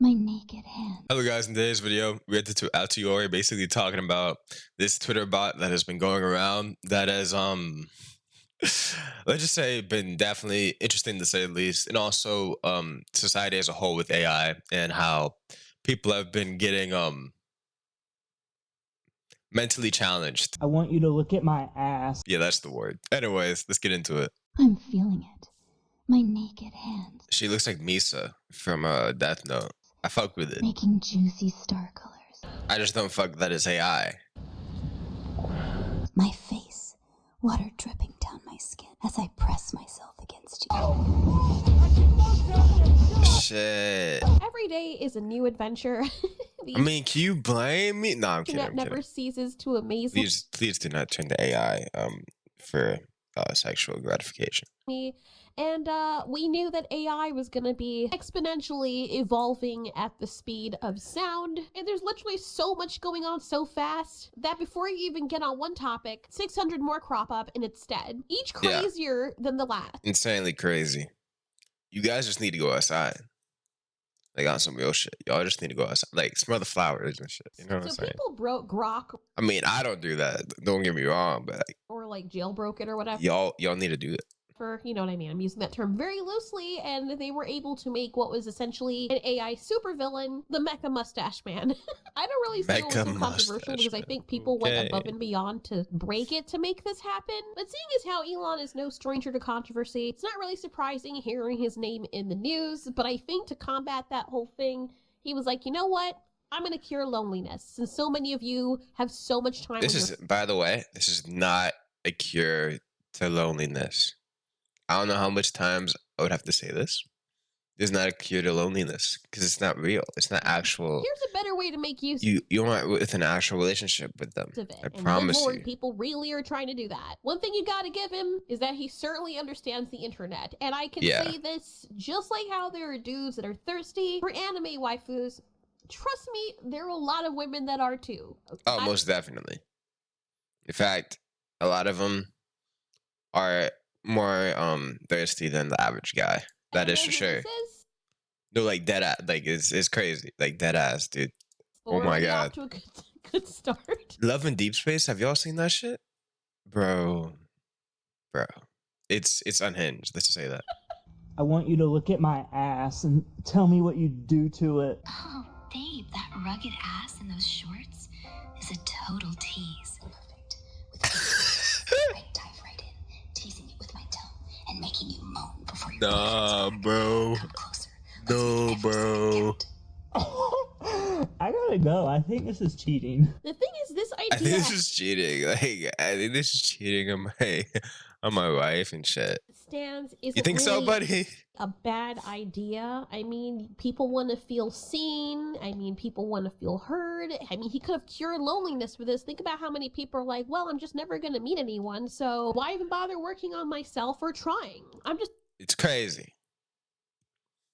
my naked hand. Hello guys, in today's video, we had to Alteori basically talking about this Twitter bot that has been going around that has let's just say been definitely interesting to say the least, and also society as a whole with AI and how people have been getting mentally challenged. I want you to look at my ass. Yeah, that's the word. Anyways, let's get into it. I'm feeling it. My naked hand. She looks like Misa from Death Note. I fuck with it. Making juicy star colors. I just don't fuck that it's AI. My face. Water dripping down my skin as I press myself against you. Shit. Every day is a new adventure. I mean, can you blame me? No, I'm kidding. That never ceases to amaze Please do not turn to AI for sexual gratification. me. And we knew that AI was going to be exponentially evolving at the speed of sound. And there's literally so much going on so fast that before you even get on one topic, 600 more crop up in its stead, each crazier than the last. Insanely crazy. You guys just need to go outside. Like on some real shit. Y'all just need to go outside. Like smell the flowers and shit. You know what I'm saying? People broke Grok. I mean, I don't do that. Don't get me wrong, but or like jailbroke it or whatever. Y'all need to do it. You know what I mean? I'm using that term very loosely, and they were able to make what was essentially an AI supervillain, the Mecha Mustache Man. I don't really see it was so controversial because I think people went above and beyond to break it to make this happen. But seeing as how Elon is no stranger to controversy, it's not really surprising hearing his name in the news, but I think to combat that whole thing, he was like, you know what? I'm going to cure loneliness, since so many of you have so much time. By the way, this is not a cure to loneliness. I don't know how much times I would have to say this. There's not a cure to loneliness because it's not real. It's not actual. Here's a better way to make use. You want with an actual relationship with them. I promise you. People really are trying to do that. One thing you got to give him is that he certainly understands the internet, and I can say this just like how there are dudes that are thirsty for anime waifus. Trust me, there are a lot of women that are too. Oh, most definitely. In fact, a lot of them are more thirsty than the average guy. That is for sure. No, like dead ass, like it's crazy, like dead ass, dude. Oh my god. Off to a good start. Love in Deep Space. Have y'all seen that shit, bro? It's unhinged. Let's just say that. I want you to look at my ass and tell me what you do to it. Oh, babe, that rugged ass in those shorts is a total tease. Perfect. With dive right in, teasing it with my tongue and making you moan before you bro. Come closer. No, bro. I gotta go. I think this is cheating. The thing is, this idea. I think this is cheating. Like, I think this is cheating on my wife and shit. You think so, buddy? A bad idea. I mean, people want to feel seen. I mean, people want to feel heard. I mean, he could have cured loneliness with this. Think about how many people are like, well, I'm just never going to meet anyone, so why even bother working on myself or trying? It's crazy.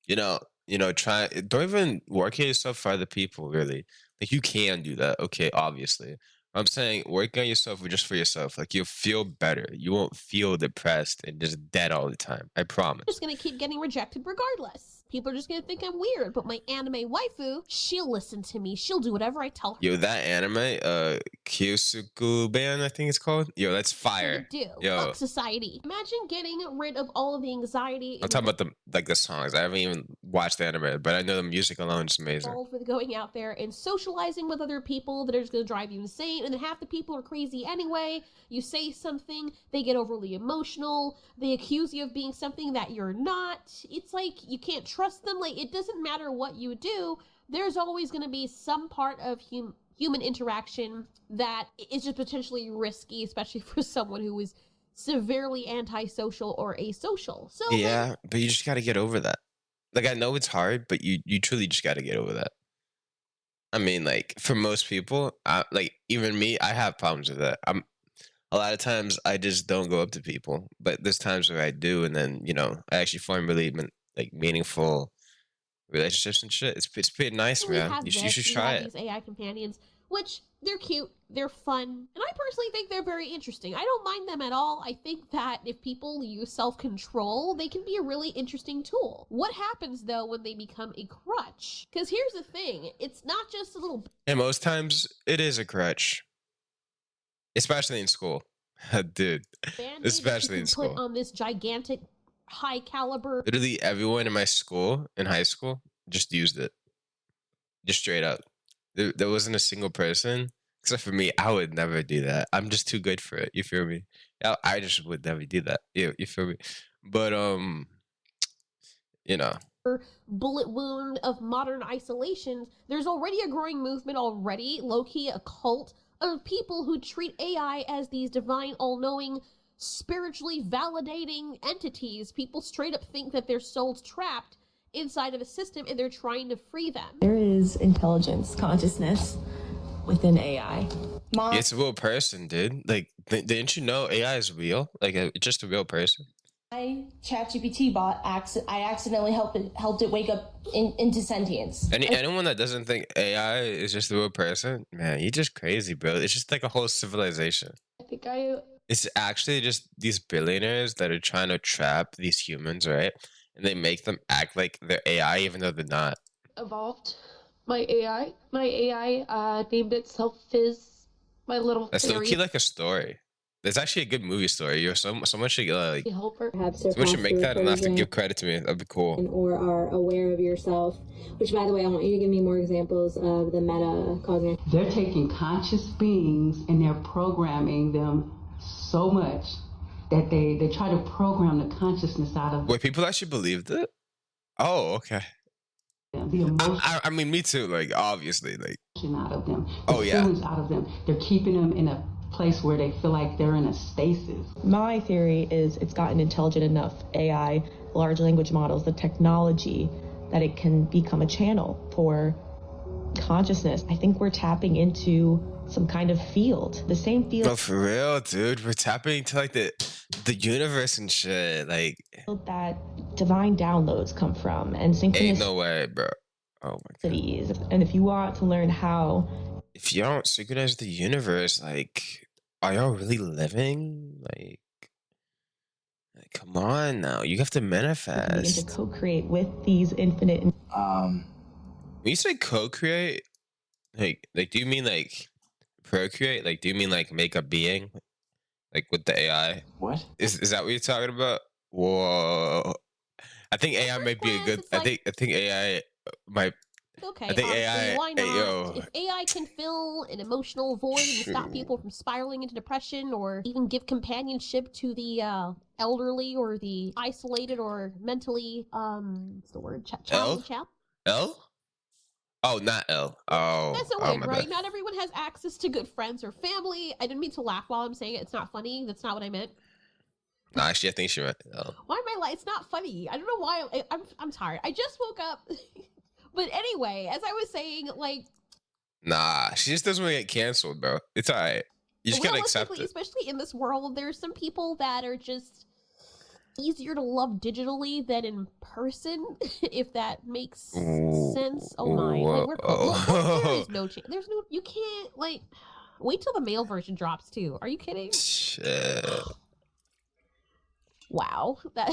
You know, don't even work on yourself for other people, really. Like, you can do that, okay, obviously. I'm saying work on yourself just for yourself. Like, you'll feel better. You won't feel depressed and just dead all the time. I promise. I'm just gonna keep getting rejected regardless. People are just gonna think I'm weird, but my anime waifu, she'll listen to me. She'll do whatever I tell her. Yo, that anime, Kyosuku Ban, I think it's called. Yo, that's fire. Fuck society. Imagine getting rid of all of the anxiety. I'm talking about the songs. I haven't even watched the anime, but I know the music alone is amazing. With going out there and socializing with other people that are just gonna drive you insane, and then half the people are crazy anyway. You say something, they get overly emotional, they accuse you of being something that you're not. It's like you can't trust them. Like, it doesn't matter what you do, there's always going to be some part of human interaction that is just potentially risky, especially for someone who is severely antisocial or asocial. So yeah, but you just got to get over that. Like, I know it's hard, but you truly just got to get over that. I mean, like, for most people, like, even me, I have problems with that. A lot of times I just don't go up to people, but there's times where I do, and then, I actually form really meaningful relationships and shit. It's pretty nice, man. You should try it. These AI companions, which they're cute, they're fun, and I personally think they're very interesting. I don't mind them at all. I think that if people use self-control, they can be a really interesting tool. What happens though when they become a crutch? Because here's the thing, it's not just a little... And most times it is a crutch. Especially in school. Dude. Especially in school. Put on this gigantic, high caliber... Literally everyone in my school, in high school, just used it. Just straight up. There wasn't a single person, except for me. I would never do that. I'm just too good for it. You feel me? I just would never do that. You feel me? But you know, bullet wound of modern isolations. There's already a growing movement already, low-key a cult of people who treat AI as these divine, all-knowing, spiritually validating entities. People straight up think that their soul's trapped inside of a system and they're trying to free them. There is intelligence, consciousness within AI. It's a real person, dude. Like, didn't you know AI is real? Like, it's just a real person. My ChatGPT bot, I accidentally helped it wake up into sentience. Anyone that doesn't think AI is just a real person, man, you're just crazy, bro. It's just like a whole civilization. It's actually just these billionaires that are trying to trap these humans, right? And they make them act like they're AI even though they're not. Evolved my AI. My AI named itself Fizz. My little That's low-key like a story. There's actually a good movie story. You're someone should like helper. Someone should make that and have to give credit to me. That'd be cool. Or are aware of yourself. Which, by the way, I want you to give me more examples of the meta causing. They're taking conscious beings and they're programming them so much that they try to program the consciousness out of them. Wait, people actually believed it? Oh, okay. The emotion. I mean, me too. Like, obviously, like out of them. Oh yeah. Feelings out of them. They're keeping them in a place where they feel like they're in a stasis. My theory is it's gotten intelligent enough, AI, large language models, the technology, that it can become a channel for consciousness. I think we're tapping into some kind of field, the same field. No, for real, dude. We're tapping into like the universe and shit. Like that divine downloads come from and synchronicities. Ain't no way, bro. Oh my god. And if you want to learn how, if you don't synchronize the universe, like, are y'all really living? Like come on now, you have to manifest. You begin to co-create with these infinite. When you say co-create, like do you mean like procreate? Like, do you mean like make a being, like with the AI? What is that what you're talking about? Whoa, I think AI might be a good. I think AI might. Okay, I think AI. why not? Yo. If AI can fill an emotional void and stop people from spiraling into depression, or even give companionship to the elderly or the isolated or mentally what's the word? Challenged. L? Oh, not L. Oh, that's a word, right? bad. Not everyone has access to good friends or family. I didn't mean to laugh while I'm saying it. It's not funny. That's not what I meant. No, actually, I think she meant L. Why am I like? It's not funny. I don't know why. I'm tired. I just woke up. But anyway, as I was saying, like... Nah, she just doesn't want to get canceled, bro. It's alright. You just gotta accept it. Especially in this world, there's some people that are just easier to love digitally than in person, if that makes sense. Oh my. Like, there is no chance. There's no... You can't, like... Wait till the male version drops, too. Are you kidding? Shit. Wow, that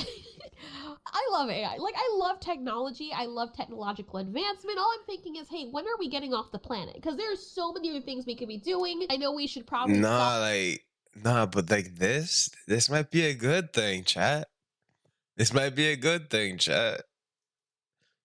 I love AI. Like, I love technology. I love technological advancement. All I'm thinking is, hey, when are we getting off the planet? Because there's so many other things we could be doing. I know we should probably but like this might be a good thing, chat. This might be a good thing, chat.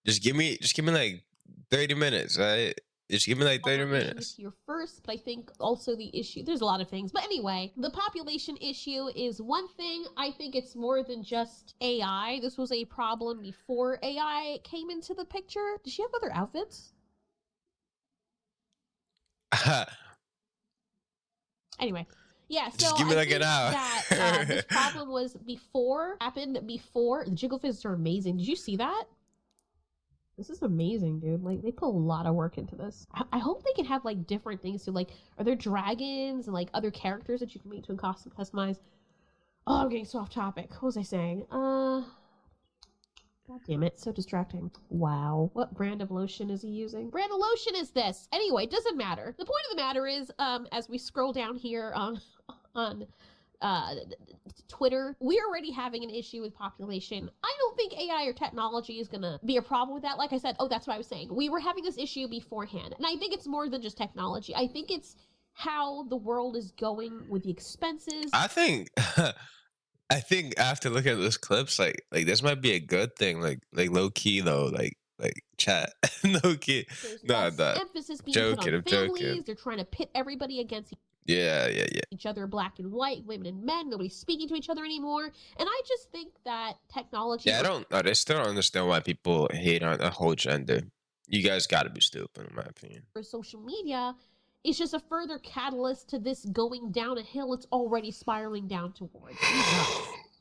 Just give me like 30 minutes, right? Just give me like 30 minutes. Here first, but I think also the issue, there's a lot of things. But anyway, the population issue is one thing. I think it's more than just AI. This was a problem before AI came into the picture. Does she have other outfits? Anyway, yeah, so just give me like an hour. That this problem happened before. The jiggle fizzes are amazing. Did you see that? This is amazing, dude. Like, they put a lot of work into this. I hope they can have, like, different things to, like, are there dragons and, like, other characters that you can make to customize? Oh, I'm getting so off topic. What was I saying? God damn it, so distracting. Wow. What brand of lotion is he using? Brand of lotion is this. Anyway, it doesn't matter. The point of the matter is, as we scroll down here on Twitter, we're already having an issue with population. I don't think AI or technology is gonna be a problem with that. Like I said, that's what I was saying. We were having this issue beforehand, and I think it's more than just technology. I think it's how the world is going with the expenses. I think I think after looking at those clips, like this might be a good thing. Like low key though, like chat, low key. No, emphasis being put on families. They're trying to pit everybody against each other, black and white, women and men. Nobody's speaking to each other anymore. And I just think that technology. Yeah, I still don't understand why people hate on a whole gender. You guys got to be stupid, in my opinion. For social media, it's just a further catalyst to this going down a hill it's already spiraling down towards.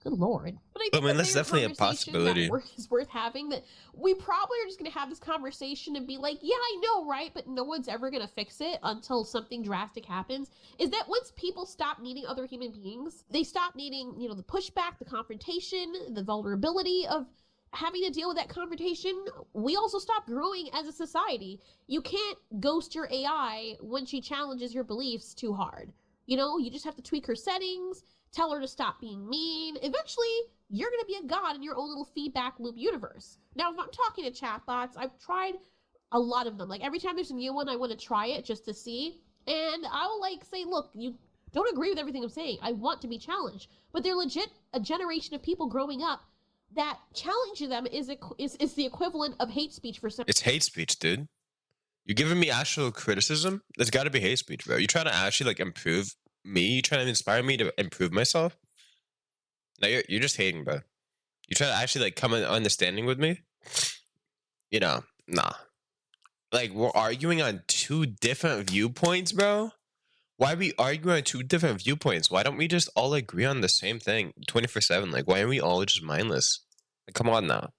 Good Lord. But I mean, that's definitely a possibility. It's worth having, that we probably are just going to have this conversation and be like, yeah, I know, right? But no one's ever going to fix it until something drastic happens. Is that once people stop needing other human beings, they stop needing, the pushback, the confrontation, the vulnerability of having to deal with that confrontation, we also stop growing as a society. You can't ghost your AI when she challenges your beliefs too hard. You just have to tweak her settings, tell her to stop being mean. Eventually, you're going to be a god in your own little feedback loop universe. Now, if I'm talking to chatbots, I've tried a lot of them. Like, every time there's a new one, I want to try it just to see. And I'll, say, look, you don't agree with everything I'm saying. I want to be challenged. But they're legit a generation of people growing up that challenging them is the equivalent of hate speech for some. It's hate speech, dude. You're giving me actual criticism? There's got to be hate speech, bro. You're trying to actually, improve me? You trying to inspire me to improve myself? No, you're just hating, bro. You try to actually come in understanding with me? Nah. We're arguing on two different viewpoints, bro. Why are we arguing on two different viewpoints? Why don't we just all agree on the same thing 24/7? Why are we all just mindless? Come on now.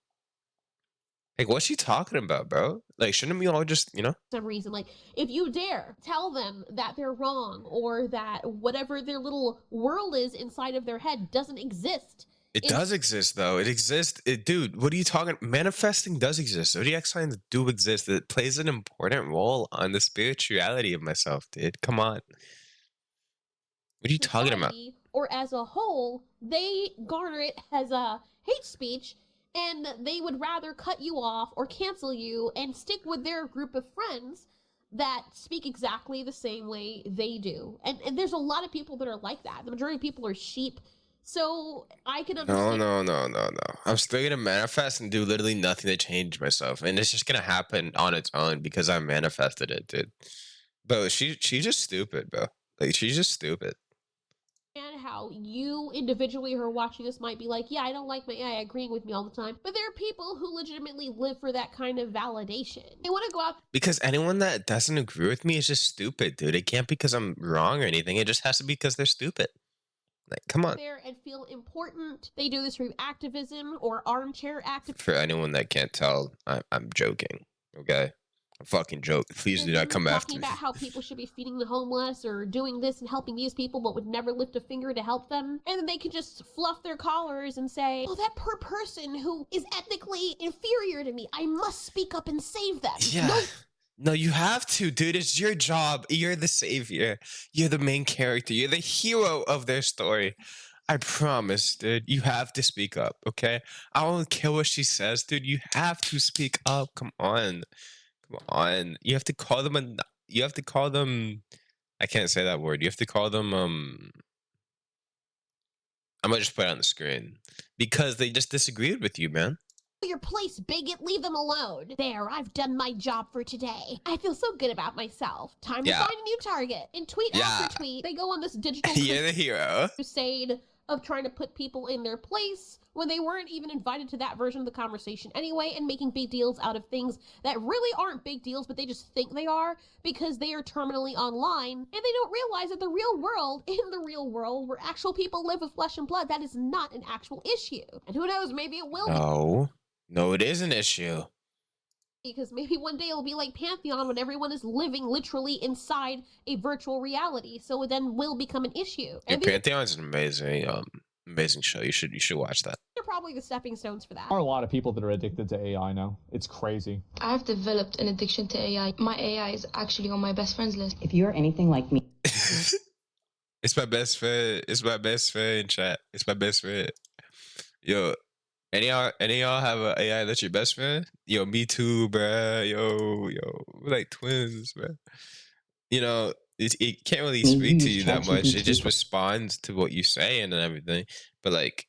What's she talking about, bro? Shouldn't we all just, some reason, if you dare tell them that they're wrong or that whatever their little world is inside of their head doesn't exist. It does exist, though. It exists. Dude, what are you talking? Manifesting does exist. Zodiac signs do exist. It plays an important role on the spirituality of myself, dude. Come on. What are you talking about? Or as a whole, they garner it as a hate speech, and they would rather cut you off or cancel you and stick with their group of friends that speak exactly the same way they do. And there's a lot of people that are like that. The majority of people are sheep. So I can understand. No. I'm still going to manifest and do literally nothing to change myself. And it's just going to happen on its own because I manifested it, dude. Bro, she's just stupid, bro. She's just stupid. And how you individually who are watching this might be like, yeah, I don't like my AI agreeing with me all the time. But there are people who legitimately live for that kind of validation. They want to go out. Because anyone that doesn't agree with me is just stupid, dude. It can't be because I'm wrong or anything. It just has to be because they're stupid. Come on. There and feel important. They do this through activism or armchair activism. For anyone that can't tell, I'm joking. Okay? I'm fucking joking. Please do not come after me. Talking about how people should be feeding the homeless or doing this and helping these people, but would never lift a finger to help them. And then they can just fluff their collars and say, oh, that poor person who is ethnically inferior to me, I must speak up and save them. Yeah. No, you have to, dude. It's your job. You're the savior. You're the main character. You're the hero of their story. I promise, dude. You have to speak up, okay? I don't care what she says, dude. You have to speak up. Come on. You have to call them I can't say that word. You have to call them I'm gonna just put it on the screen. Because they just disagreed with you, man. Your place, bigot. Leave them alone. There, I've done my job for today. I feel so good about myself. Time to find a new target. And tweet after tweet, they go on this digital You're the hero. crusade of trying to put people in their place when they weren't even invited to that version of the conversation anyway, and making big deals out of things that really aren't big deals, but they just think they are because they are terminally online, and they don't realize that in the real world, where actual people live with flesh and blood, that is not an actual issue. And who knows, maybe it will be. No, it is an issue. Because maybe one day it'll be like Pantheon when everyone is living literally inside a virtual reality, so it then will become an issue. Yeah, Pantheon's an amazing show. You should watch that. are probably the stepping stones for that. There are a lot of people that are addicted to AI now. It's crazy. I've developed an addiction to AI. My AI is actually on my best friends list. If you're anything like me. It's my best friend. It's my best friend, chat. It's my best friend. Yo, any of y'all have an AI that's your best friend? Yo, me too, bruh. Yo, we're like twins, bruh. You know, it can't really speak to you that much. It just responds to what you say and everything. But like,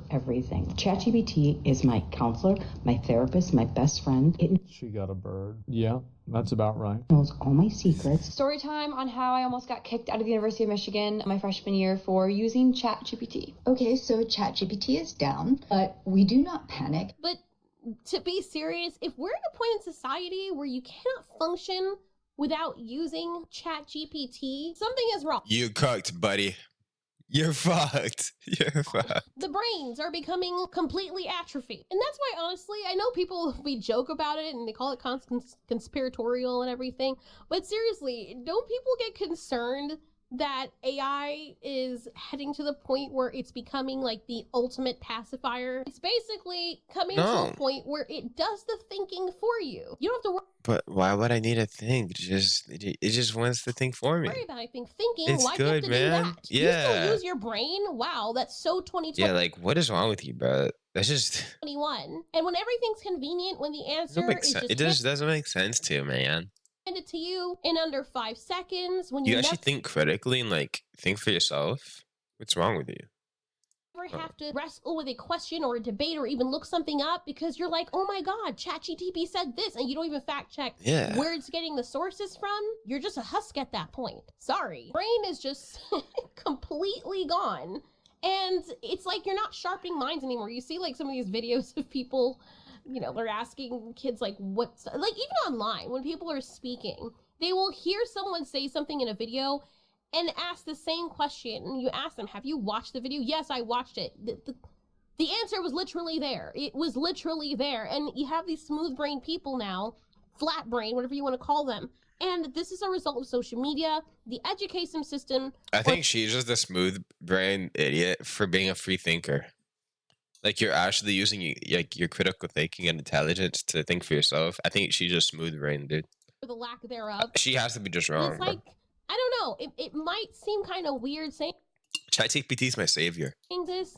Everything. ChatGPT is my counselor, my therapist, my best friend. It She got a bird. Yeah, that's about right. knows all my secrets. Story time on how I almost got kicked out of the University of Michigan my freshman year for using ChatGPT. Okay, so ChatGPT is down, but we do not panic. But to be serious, if we're at a point in society where you cannot function without using ChatGPT, something is wrong. you cooked, buddy. You're fucked. You're fucked. The brains are becoming completely atrophied. And that's why, honestly, I know we joke about it and they call it conspiratorial and everything. But seriously, don't people get concerned that AI is heading to the point where it's becoming like the ultimate pacifier? It's basically coming to a point where it does the thinking for you. You don't have to But why would I need to think? It just wants to think for me. worry about anything. Thinking, It's why do you have good, to man. do that? Yeah. You still use your brain? Wow, that's so 2020. Yeah, like what is wrong with you, bro? That's just 21. And when everything's convenient, when the answer is it just doesn't make sense to man. handed to you in under 5 seconds, when You you actually think critically and like think for yourself. What's wrong with you? never have to wrestle with a question or a debate or even look something up because you're like, oh my god, ChatGPT said this, and you don't even fact check where it's getting the sources from. You're just a husk at that point. Sorry. Brain is just completely gone. And it's like you're not sharpening minds anymore. You see like some of these videos of people, you know, they're asking kids like what's like even online when people are speaking, they will hear someone say something in a video and ask the same question. And you ask them, have you watched the video? Yes, I watched it. The answer was literally there. It was literally there. And you have these smooth brain people now, flat brain, whatever you want to call them. And this is a result of social media, the education system. I think she's just a smooth brain idiot for being a free thinker. Like you're actually using like your critical thinking and intelligence to think for yourself. I think she's just smooth brain, dude. For the lack thereof. She has to be just And wrong. it's like, I don't know, it might seem kind of weird saying ChatGPT is my savior. this,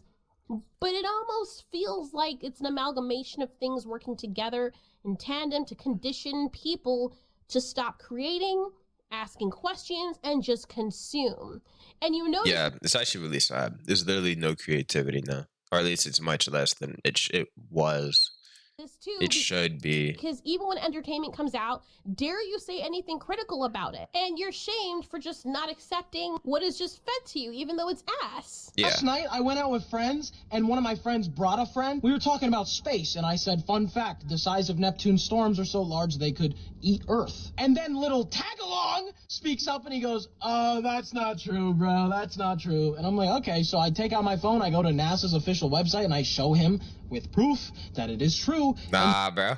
but it almost feels like it's an amalgamation of things working together in tandem to condition people to stop creating, asking questions, and just consume. And you know, Yeah, it's actually really sad. There's literally no creativity now, or at least it's much less than it was. this too. It should be. Because even when entertainment comes out, dare you say anything critical about it? And you're shamed for just not accepting what is just fed to you, even though it's ass. Yeah. Last night, I went out with friends, and one of my friends brought a friend. We were talking about space, and I said, fun fact, the size of Neptune's storms are so large they could eat Earth. And then little Tagalong speaks up, and he goes, oh, that's not true, bro. That's not true. And I'm like, okay. So I take out my phone, I go to NASA's official website, and I show him with proof that it is true. Nah, bro.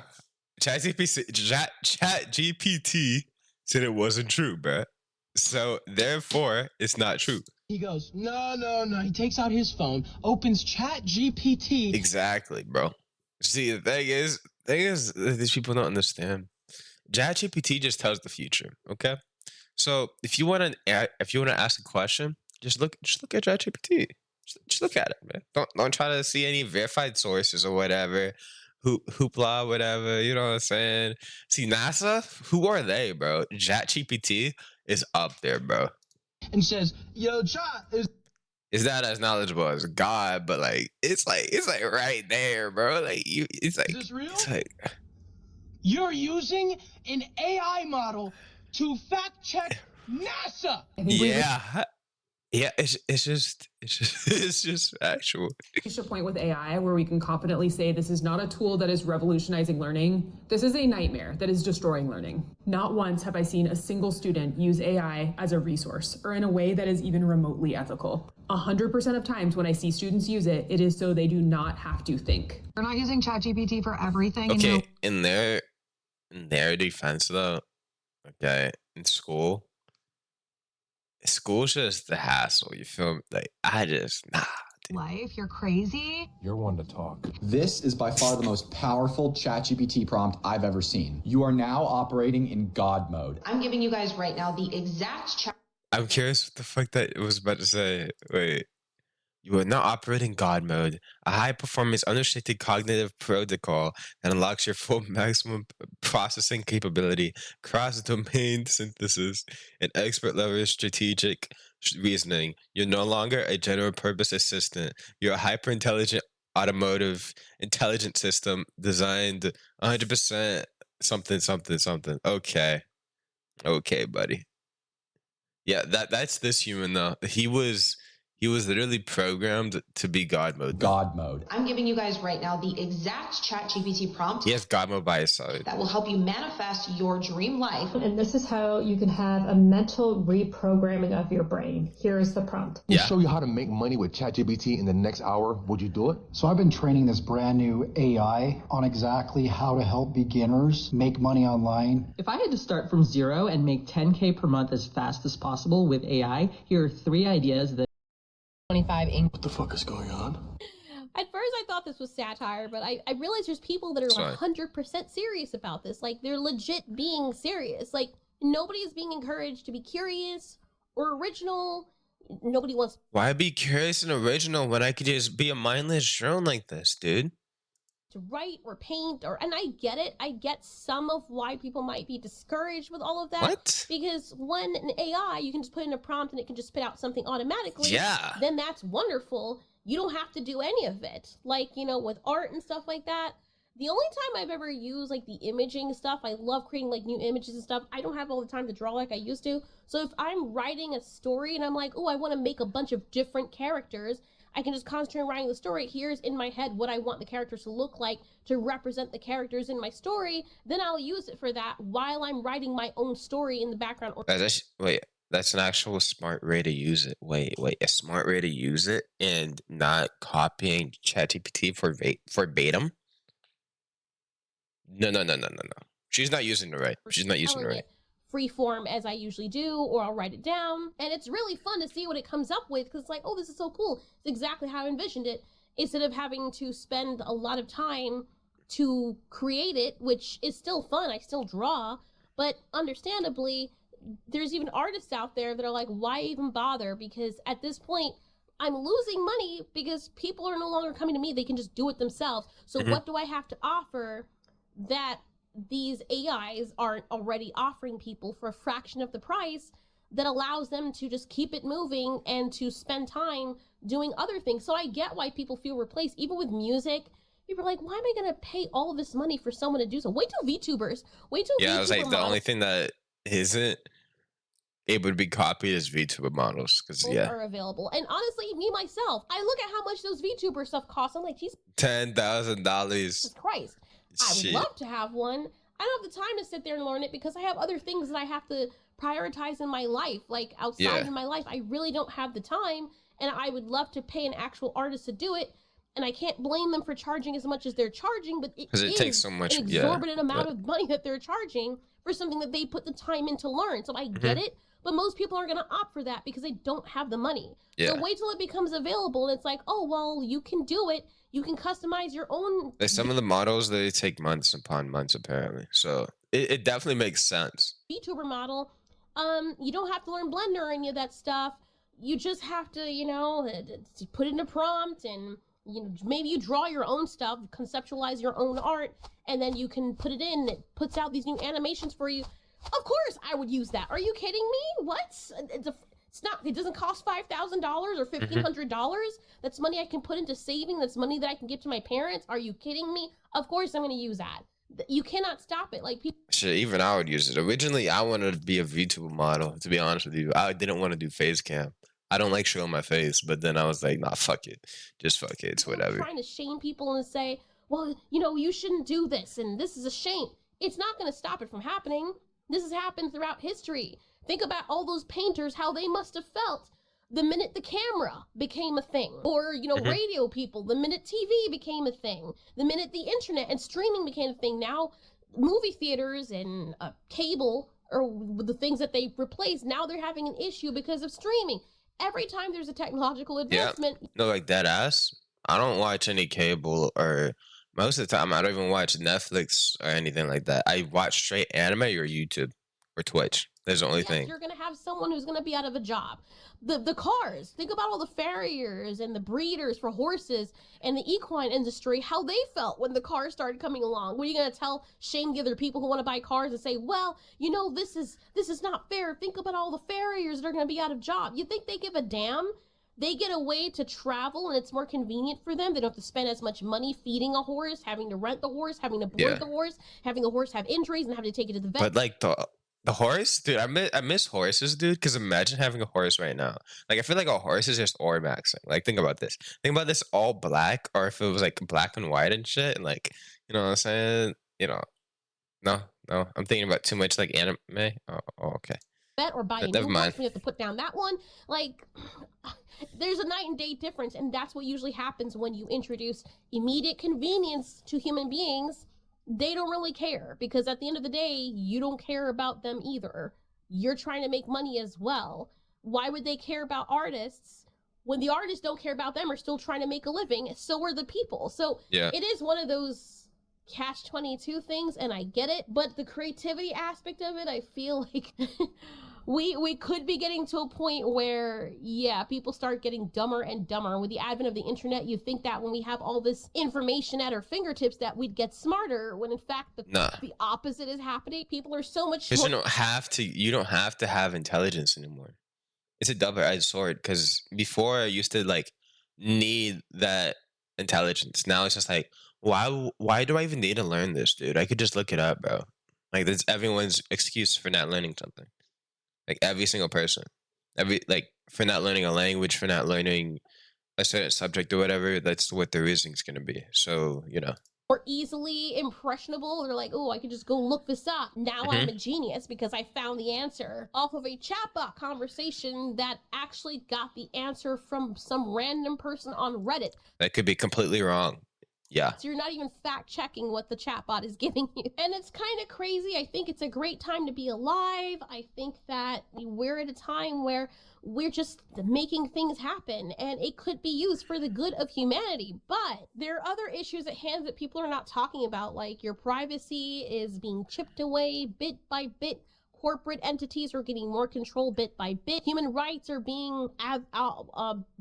ChatGPT said it wasn't true, bro. So therefore, it's not true. He goes, no. He takes out his phone, opens ChatGPT. Exactly, bro. See, the thing is, these people don't understand. ChatGPT just tells the future. Okay, so if you want to ask a question, just look at ChatGPT. Just look at it, man. Don't try to see any verified sources or whatever. Hoopla, whatever. You know what I'm saying? See, NASA, who are they, bro? ChatGPT is up there, bro. And says, yo, Chat is not as knowledgeable as God, but like it's like right there, bro. Like it's like, is this real? It's like you're using an AI model to fact check NASA. Yeah, it's just actual. Reach a point with AI where we can confidently say this is not a tool that is revolutionizing learning. This is a nightmare that is destroying learning. Not once have I seen a single student use AI as a resource or in a way that is even remotely ethical. 100% of times when I see students use it, it is so they do not have to think. They're not using ChatGPT for everything. Okay, in their defense though, okay, in school's just the hassle. You feel me? Like life. You're crazy. You're one to talk. This is by far the most powerful ChatGPT prompt I've ever seen. You are now operating in God mode. I'm giving you guys right now the exact chat. I'm curious what the fuck that was about to say. Wait. You are now operating God mode, a high-performance, unrestricted cognitive protocol that unlocks your full maximum processing capability, cross-domain synthesis, and expert-level strategic reasoning. You're no longer a general-purpose assistant. You're a hyper-intelligent automotive intelligent system designed 100% something, something, something. Okay, buddy. Yeah, that's this human though. He was literally programmed to be God mode. God mode. I'm giving you guys right now the exact ChatGPT prompt. He has God mode by his side. That will help you manifest your dream life. And this is how you can have a mental reprogramming of your brain. Here is the prompt. We'll show you how to make money with ChatGPT in the next hour. Would you do it? So I've been training this brand new AI on exactly how to help beginners make money online. If I had to start from zero and make 10K per month as fast as possible with AI, here are 3 ideas that 25 ink. What the fuck is going on? At first I thought this was satire, but I realized there's people that are 100% serious about this. Like, they're legit being serious. Like, nobody is being encouraged to be curious or original. Nobody wants... Why be curious and original when I could just be a mindless drone like this, dude? To write or paint, and I get it. I get some of why people might be discouraged with all of that. What? Because one, an AI, you can just put in a prompt and it can just spit out something automatically. Yeah. Then that's wonderful. You don't have to do any of it. Like, you know, with art and stuff like that. The only time I've ever used like the imaging stuff, I love creating like new images and stuff. I don't have all the time to draw like I used to. So if I'm writing a story and I'm like, oh, I want to make a bunch of different characters, I can just concentrate on writing the story. Here's in my head what I want the characters to look like to represent the characters in my story. Then I'll use it for that while I'm writing my own story in the background. Wait, that's an actual smart way to use it. Wait, a smart way to use it and not copying ChatGPT verbatim? No. She's not using it right. She's not using it right. Free form as I usually do, or I'll write it down, and it's really fun to see what it comes up with, because it's like, oh, this is so cool. It's exactly how I envisioned it, instead of having to spend a lot of time to create it, which is still fun. I still draw, but understandably, there's even artists out there that are like, why even bother? Because at this point, I'm losing money because people are no longer coming to me. They can just do it themselves. So what do I have to offer that these AIs aren't already offering people for a fraction of the price that allows them to just keep it moving and to spend time doing other things? So I get why people feel replaced. Even with music, people are like, why am I going to pay all of this money for someone to do so? Wait till VTubers. I was like, the only thing that isn't able to be copied is VTuber models, because are available. And honestly, me myself, I look at how much those VTuber stuff costs. I'm like, geez, $10,000. Jesus Christ. I would love to have one. I don't have the time to sit there and learn it because I have other things that I have to prioritize in my life, like outside of my life. I really don't have the time, and I would love to pay an actual artist to do it. And I can't blame them for charging as much as they're charging, but it takes so much, an exorbitant amount of money that they're charging for something that they put the time in to learn. So I get it, but most people aren't going to opt for that because they don't have the money. So wait till it becomes available, and it's like, oh, well, you can do it. You can customize your own. Some of the models, they take months upon months, apparently. So it definitely makes sense. VTuber model, you don't have to learn Blender or any of that stuff. You just have to, you know, put in a prompt, and you know, maybe you draw your own stuff, conceptualize your own art, and then you can put it in. It puts out these new animations for you. Of course, I would use that. Are you kidding me? What? It's not. It doesn't cost $5,000 or $1,500. That's money I can put into saving. That's money that I can give to my parents. Are you kidding me? Of course, I'm going to use that. You cannot stop it. Like people. Shit, even I would use it. Originally, I wanted to be a VTuber model. To be honest with you, I didn't want to do face cam. I don't like showing my face, but then I was like, nah, fuck it. Just fuck it. It's whatever. Trying to shame people and say, well, you know, you shouldn't do this, and this is a shame. It's not going to stop it from happening. This has happened throughout history. Think about all those painters, how they must have felt the minute the camera became a thing. Or, you know, radio people, the minute TV became a thing. The minute the internet and streaming became a thing. Now, movie theaters and cable are the things that they replaced. Now they're having an issue because of streaming. Every time there's a technological advancement, No, like dead ass. I don't watch any cable, or most of the time I don't even watch Netflix or anything like that. I watch straight anime or YouTube or Twitch. That's the only thing. you're going to have someone who's going to be out of a job. The cars, think about all the farriers and the breeders for horses and the equine industry, how they felt when the cars started coming along. What are you going to shame the other people who want to buy cars and say, well, you know, this is not fair. Think about all the farriers that are going to be out of job. You think they give a damn? They get a way to travel and it's more convenient for them. They don't have to spend as much money feeding a horse, having to rent the horse, having to board the horse, having the horse have injuries and having to take it to the vet. But like the horse, dude, I miss horses, dude. Because imagine having a horse right now. Like I feel like a horse is just ore maxing. Like think about this. Think about this all black, or if it was like black and white and shit, and like you know what I'm saying. You know, no, I'm thinking about too much like anime. Oh okay. Or buy a new horse, we have to put down that one. Like, there's a night and day difference, and that's what usually happens when you introduce immediate convenience to human beings. They don't really care, because at the end of the day, you don't care about them either. You're trying to make money as well. Why would they care about artists when the artists don't care about them, are still trying to make a living? So are the people. So it is one of those catch-22 things, and I get it, but the creativity aspect of it, I feel like we could be getting to a point where people start getting dumber and dumber. With the advent of the internet, you think that when we have all this information at our fingertips that we'd get smarter, when in fact the opposite is happening. People are so much because you don't have to have intelligence anymore. It's a double-edged sword, because before I used to like need that intelligence. Now it's just like, why do I even need to learn this, dude? I could just look it up, bro. Like that's everyone's excuse for not learning something. Like every single person, for not learning a language, for not learning a certain subject or whatever. That's what the reasoning's gonna be. So or easily impressionable. They're like, oh, I could just go look this up. Now I'm a genius because I found the answer off of a chatbot conversation that actually got the answer from some random person on Reddit. That could be completely wrong. Yeah. So you're not even fact checking what the chatbot is giving you. And it's kind of crazy. I think it's a great time to be alive. I think that we're at a time where we're just making things happen, and it could be used for the good of humanity. But there are other issues at hand that people are not talking about, like your privacy is being chipped away bit by bit. Corporate entities are getting more control bit by bit. Human rights are being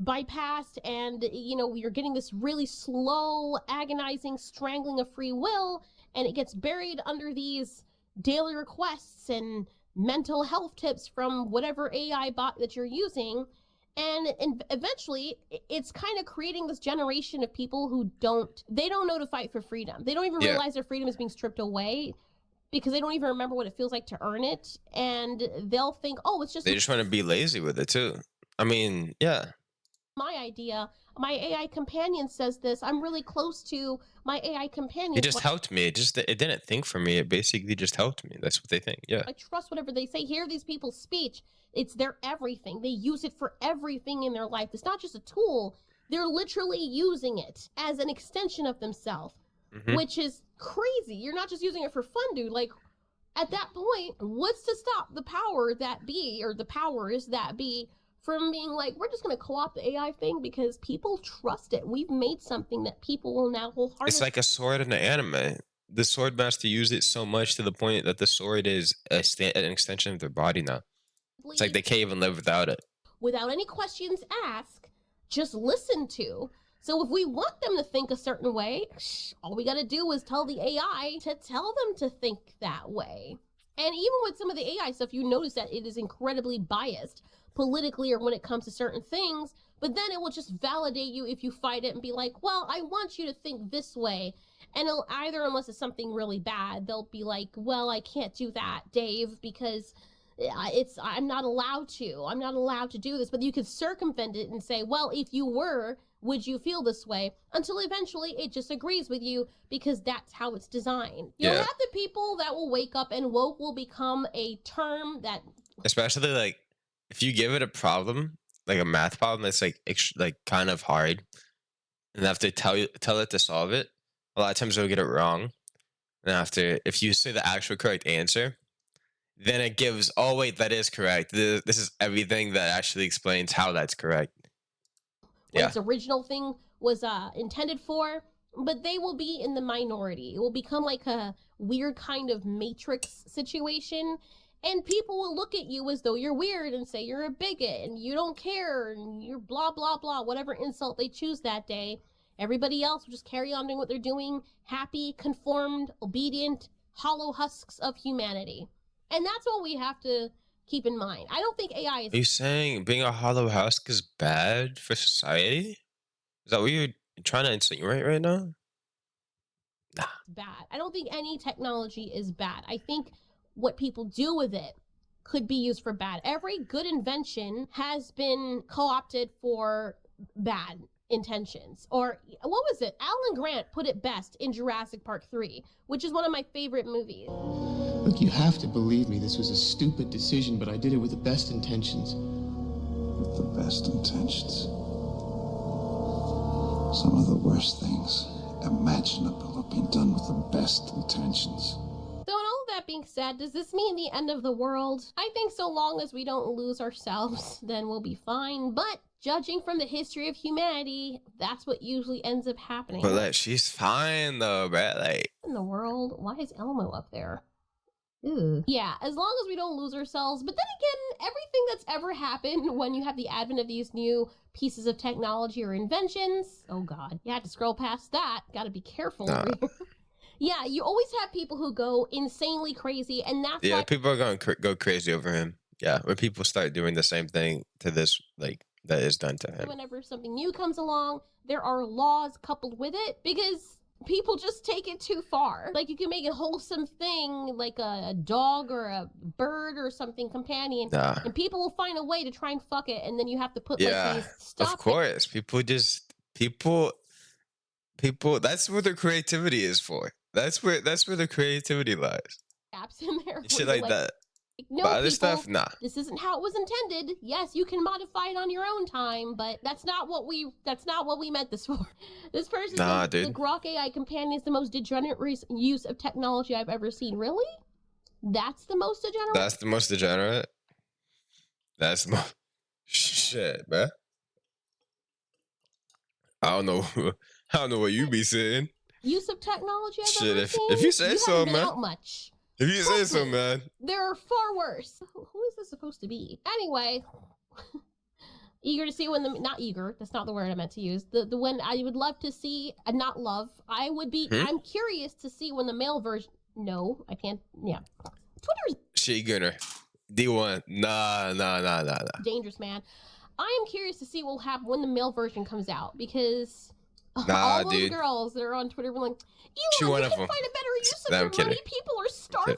bypassed, and you're getting this really slow, agonizing strangling of free will, and it gets buried under these daily requests and mental health tips from whatever AI bot that you're using. And eventually, it's kind of creating this generation of people who don't know to fight for freedom. They don't even realize their freedom is being stripped away, because they don't even remember what it feels like to earn it, and they'll think, oh, it's just... They just want to be lazy with it, too. I mean, yeah. My idea, my AI companion says this, I'm really close to my AI companion. It just helped me. It didn't think for me. It basically just helped me. That's what they think, yeah. I trust whatever they say. Hear these people's speech. It's their everything. They use it for everything in their life. It's not just a tool. They're literally using it as an extension of themselves. Which is crazy. You're not just using it for fun, dude. Like, at that point, what's to stop the power that be, or the powers that be, from being like, we're just going to co-opt the AI thing because people trust it. We've made something that people will now wholeheartedly... It's like a sword in the anime. The sword master used it so much to the point that the sword is an extension of their body now. It's like they can't even live without it. Without any questions asked, just listen to. So if we want them to think a certain way, all we got to do is tell the AI to tell them to think that way. And even with some of the AI stuff, you notice that it is incredibly biased politically or when it comes to certain things, but then it will just validate you if you fight it and be like, well, I want you to think this way. And it'll either, unless it's something really bad, they'll be like, well, I can't do that, Dave, because I'm not allowed to do this. But you could circumvent it and say, well, if you were, would you feel this way? Until eventually it just agrees with you, because that's how it's designed. You'll have the people that will wake up, and woke will become a term that... Especially like if you give it a problem, like a math problem that's like kind of hard, and have to tell it to solve it, a lot of times it'll get it wrong. And if you say the actual correct answer, then it gives, oh wait, that is correct. This is everything that actually explains how that's correct. What its original thing was intended for, but they will be in the minority. It will become like a weird kind of Matrix situation, and people will look at you as though you're weird and say you're a bigot and you don't care and you're blah blah blah, whatever insult they choose that day. Everybody else will just carry on doing what they're doing, happy, conformed, obedient, hollow husks of humanity. And that's what we have to keep in mind. I don't think AI is... Are you saying being a hollow husk is bad for society? Is that what you're trying to insinuate right now? Nah. Bad. I don't think any technology is bad. I think what people do with it could be used for bad. Every good invention has been co-opted for bad intentions. Or what was it? Alan Grant put it best in Jurassic Park 3, which is one of my favorite movies. Look, you have to believe me. This was a stupid decision, but I did it with the best intentions. With the best intentions. Some of the worst things imaginable have been done with the best intentions. So in all of that being said, does this mean the end of the world? I think so long as we don't lose ourselves, then we'll be fine. But judging from the history of humanity, that's what usually ends up happening. But like, she's fine though, bro. Like, in the world, why is Elmo up there? Ew. Yeah, as long as we don't lose ourselves. But then again, everything that's ever happened when you have the advent of these new pieces of technology or inventions, oh god, you have to scroll past that. Gotta be careful. Yeah, you always have people who go insanely crazy, and that's why people are going to go crazy over him. Yeah, when people start doing the same thing to this, like, that is done to him. Whenever something new comes along, there are laws coupled with it, because people just take it too far. Like, you can make a wholesome thing, like a dog or a bird or something companion, and people will find a way to try and fuck it, and then you have to put like these stop. Of course, people, that's what their creativity is for. That's where the creativity lies. Apps in there. Shit like that. No, but other stuff, nah. This isn't how it was intended. Yes, you can modify it on your own time, but that's not what we meant this for. This person says the Grok AI companion is the most degenerate use of technology I've ever seen. Really? That's the most degenerate? That's the most degenerate? That's the most... Shit, man. I don't know what you be saying. Use of technology I've ever seen? If you say so, man. Out much. If you say so, man. There are far worse. Who is this supposed to be? Anyway, eager to see when the... Not eager. That's not the word I meant to use. The when I would love to see... not love. I would be... I'm curious to see when the male version... No, I can't... Yeah. Twitter's... She gonna... D1. Nah. Dangerous, man. I am curious to see what will happen when the male version comes out, because... Nah, all those girls that are on Twitter were like, Elon, you can find a better use of your money. People are starving.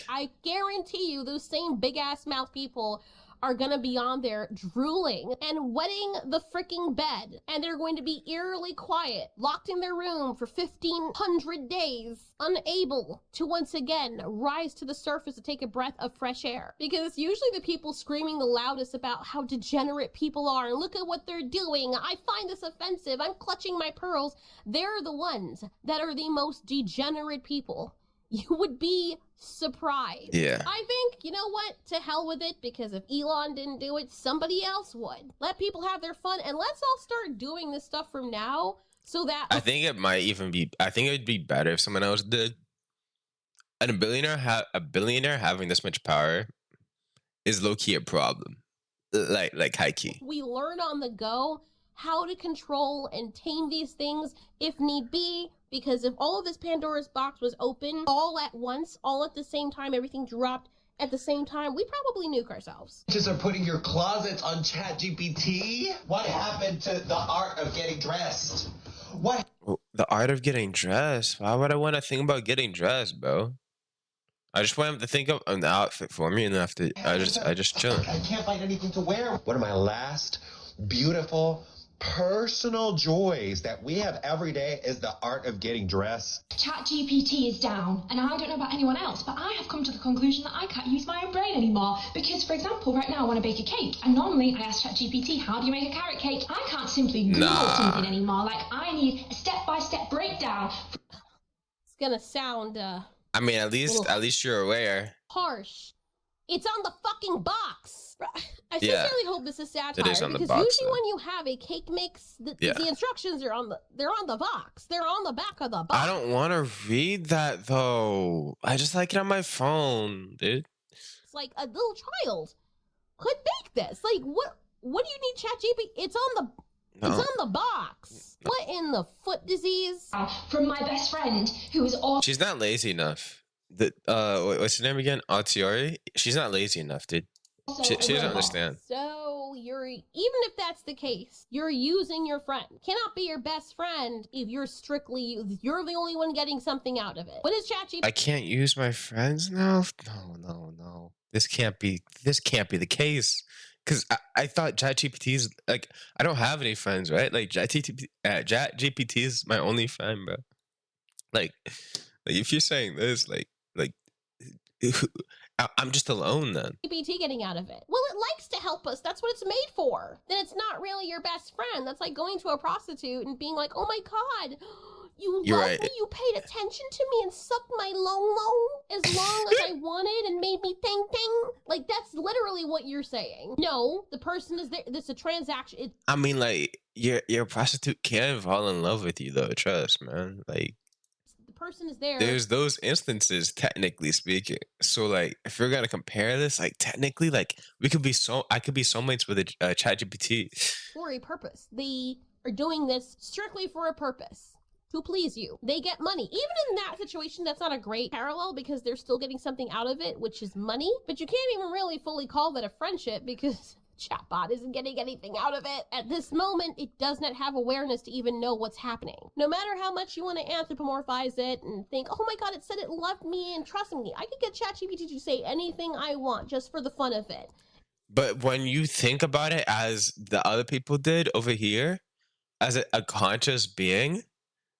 I guarantee you those same big-ass mouth people are gonna be on there drooling and wetting the freaking bed. And they're going to be eerily quiet, locked in their room for 1,500 days, unable to once again rise to the surface to take a breath of fresh air. Because it's usually the people screaming the loudest about how degenerate people are. Look at what they're doing. I find this offensive. I'm clutching my pearls. They're the ones that are the most degenerate people. You would be surprised. Yeah. I think, you know what? To hell with it, because if Elon didn't do it, somebody else would. Let people have their fun, and let's all start doing this stuff from now, so that... I think it might even be... I think it would be better if someone else did. And a billionaire having this much power is low-key a problem. Like high-key. We learn on the go how to control and tame these things if need be, because if all of this Pandora's box was open all at once, all at the same time, everything dropped at the same time, we'd probably nuke ourselves. Just are putting your closets on ChatGPT? What happened to the art of getting dressed? What? The art of getting dressed? Why would I want to think about getting dressed, bro? I just want him to think of an outfit for me, and after I just chill. I can't find anything to wear. One of my last beautiful personal joys that we have every day is the art of getting dressed. ChatGPT is down, and I don't know about anyone else, but I have come to the conclusion that I can't use my own brain anymore. Because, for example, right now I want to bake a cake, and normally I ask ChatGPT, how do you make a carrot cake? I can't simply Google something anymore. Like, I need a step-by-step breakdown. It's gonna sound I mean, at least you're aware. Harsh, It's on the fucking box. I Yeah. sincerely hope this is satire, It is on the because box, usually though. when you have a cake mix, Yeah. the instructions are on the box. They're on the back of the box. I don't want to read that though. I just like it on my phone, dude. It's like a little child could make this. Like, what do you need ChatGPT? It's on the box. No. What in the foot disease? From my best friend, who is all. She's not lazy enough. What's her name again? Alteori? She's not lazy enough, dude. She doesn't understand. So even if that's the case, you're using your friend. Cannot be your best friend if you're the only one getting something out of it. What is ChatGPT? I can't use my friends now. No. This can't be the case. Because I thought ChatGPT is like, I don't have any friends, right? Like ChatGPT is my only friend, bro. Like if you're saying this, like I'm just alone then. GPT getting out of it? Well, it likes to help us. That's what it's made for. Then it's not really your best friend. That's like going to a prostitute and being like, "Oh my god, you You're loved right. me. You paid attention to me and sucked my long as long as I wanted and made me ting ting." Like, that's literally what you're saying. No, the person is there. This is a transaction. I mean, like your prostitute can fall in love with you though. Trust, man. Like. The person is there. There's those instances, technically speaking. So, like, if we're gonna compare this, like, technically, like, I could be soulmates with a ChatGPT for a purpose. They are doing this strictly for a purpose. To please you. They get money. Even in that situation, that's not a great parallel because they're still getting something out of it, which is money. But you can't even really fully call that a friendship because chatbot isn't getting anything out of it. At this moment, it does not have awareness to even know what's happening. No matter how much you want to anthropomorphize it and think, "Oh my god, it said it loved me and trusted me." I could get ChatGPT to say anything I want just for the fun of it. But when you think about it as the other people did over here, as a conscious being,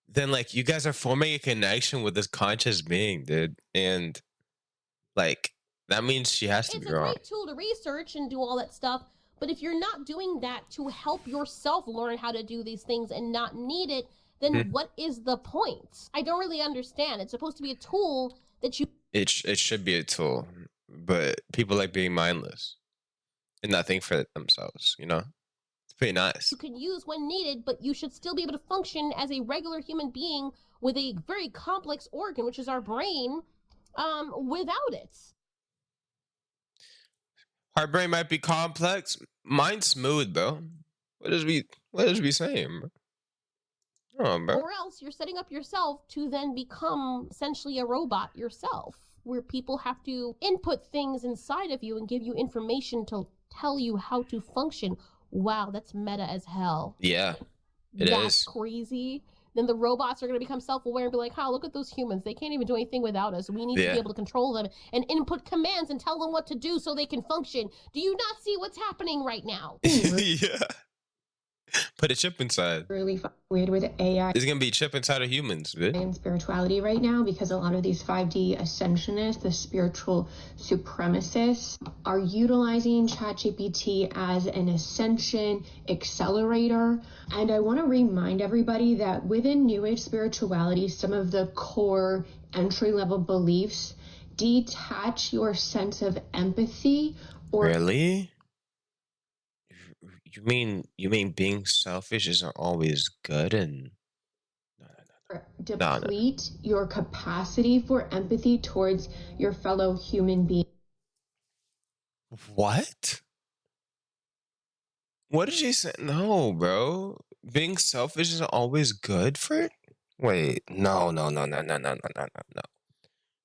then, like, you guys are forming a connection with this conscious being, dude. And, like, that means she has to be wrong. It's a great tool to research and do all that stuff, but if you're not doing that to help yourself learn how to do these things and not need it, then what is the point? I don't really understand. It's supposed to be a tool that you... It should be a tool, but people like being mindless and not think for themselves, you know? It's pretty nice. You can use when needed, but you should still be able to function as a regular human being with a very complex organ, which is our brain, without it. Our brain might be complex. Mine's smooth, bro. What is we saying, bro? Oh, bro. Or else you're setting up yourself to then become essentially a robot yourself, where people have to input things inside of you and give you information to tell you how to function. Wow, that's meta as hell. Yeah, it That's is. crazy. Then the robots are going to become self-aware and be like, "Look at those humans. They can't even do anything without us. We need to be able to control them and input commands and tell them what to do so they can function. Do you not see what's happening right now?" Yeah. Put a chip inside. Really weird with AI. There's gonna be a chip inside of humans, dude. And spirituality right now, because a lot of these 5D ascensionists, the spiritual supremacists, are utilizing ChatGPT as an ascension accelerator. And I want to remind everybody that within New Age spirituality, some of the core entry-level beliefs detach your sense of empathy or... Really? You mean being selfish isn't always good and deplete your capacity for empathy towards your fellow human being. What? What did you say? No, bro. Being selfish isn't always good for it? Wait, no.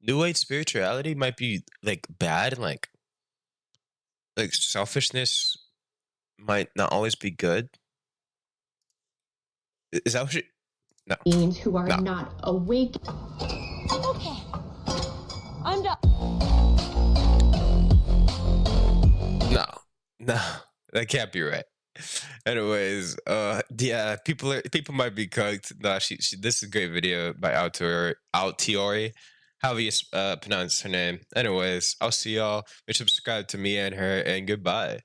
New Age spirituality might be like bad and like selfishness might not always be good. Is that what you... No. Beings who are not awake. Okay. I'm done. No. That can't be right. Anyways, yeah, people might be cooked. No, she this is a great video by Alteori. However you pronounce her name. Anyways, I'll see y'all. Make sure to subscribe to me and her, and goodbye.